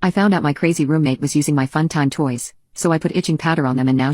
I found out my crazy roommate was using my funtime toys, so I put itching powder on them and now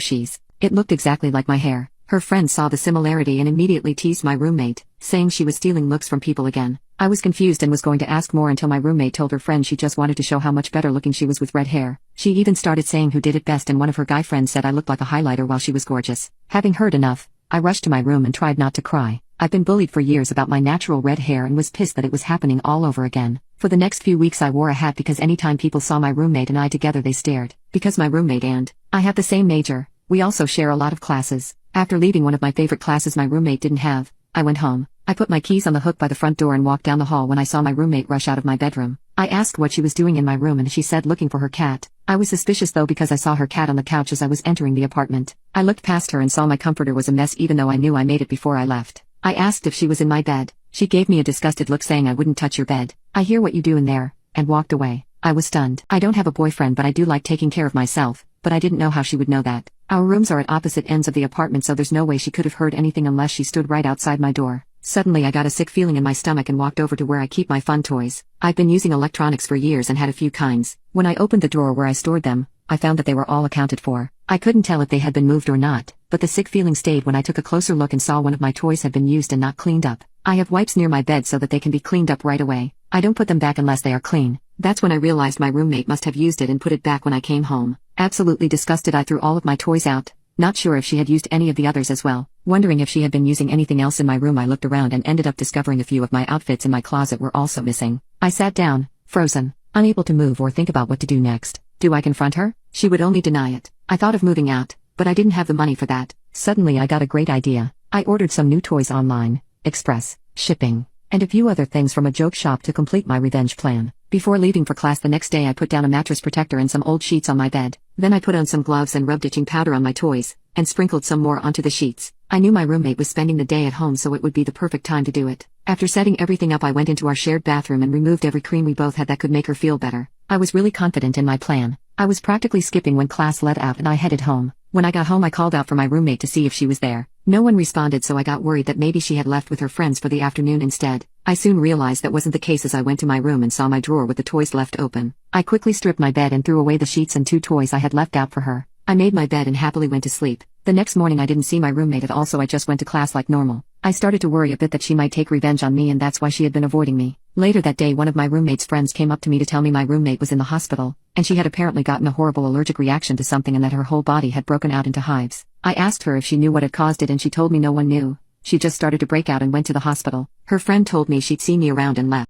it looked exactly like my hair. Her friends saw the similarity and immediately teased my roommate, saying she was stealing looks from people again. I was confused and was going to ask more until my roommate told her friend she just wanted to show how much better looking she was with red hair. She even started saying who did it best and one of her guy friends said I looked like a highlighter while she was gorgeous. Having heard enough, I rushed to my room and tried not to cry. I've been bullied for years about my natural red hair and was pissed that it was happening all over again. For the next few weeks I wore a hat because anytime people saw my roommate and I together they stared. Because my roommate and I have the same major, we also share a lot of classes. After leaving one of my favorite classes my roommate didn't have, I went home. I put my keys on the hook by the front door and walked down the hall when I saw my roommate rush out of my bedroom. I asked what she was doing in my room and she said looking for her cat. I was suspicious though because I saw her cat on the couch as I was entering the apartment. I looked past her and saw my comforter was a mess even though I knew I made it before I left. I asked if she was in my bed. She gave me a disgusted look saying I wouldn't touch your bed. I hear what you do in there, and walked away. I was stunned. I don't have a boyfriend but I do like taking care of myself, but I didn't know how she would know that. Our rooms are at opposite ends of the apartment so there's no way she could have heard anything unless she stood right outside my door. Suddenly I got a sick feeling in my stomach and walked over to where I keep my fun toys. I've been using electronics for years and had a few kinds. When I opened the drawer where I stored them, I found that they were all accounted for. I couldn't tell if they had been moved or not, but the sick feeling stayed when I took a closer look and saw one of my toys had been used and not cleaned up. I have wipes near my bed so that they can be cleaned up right away. I don't put them back unless they are clean. That's when I realized my roommate must have used it and put it back when I came home. Absolutely disgusted I threw all of my toys out. Not sure if she had used any of the others as well. Wondering if she had been using anything else in my room I looked around and ended up discovering a few of my outfits in my closet were also missing. I sat down, frozen, unable to move or think about what to do next. Do I confront her? She would only deny it. I thought of moving out, but I didn't have the money for that. Suddenly I got a great idea. I ordered some new toys online, express, shipping, and a few other things from a joke shop to complete my revenge plan. Before leaving for class the next day I put down a mattress protector and some old sheets on my bed. Then I put on some gloves and rubbed itching powder on my toys, and sprinkled some more onto the sheets. I knew my roommate was spending the day at home so it would be the perfect time to do it. After setting everything up I went into our shared bathroom and removed every cream we both had that could make her feel better. I was really confident in my plan. I was practically skipping when class let out and I headed home. When I got home I called out for my roommate to see if she was there. No one responded so I got worried that maybe she had left with her friends for the afternoon instead. I soon realized that wasn't the case as I went to my room and saw my drawer with the toys left open. I quickly stripped my bed and threw away the sheets and 2 toys I had left out for her. I made my bed and happily went to sleep. The next morning I didn't see my roommate at all so I just went to class like normal. I started to worry a bit that she might take revenge on me and that's why she had been avoiding me. Later that day one of my roommate's friends came up to me to tell me my roommate was in the hospital, and she had apparently gotten a horrible allergic reaction to something and that her whole body had broken out into hives. I asked her if she knew what had caused it and she told me no one knew. She just started to break out and went to the hospital. Her friend told me she'd see me around and left.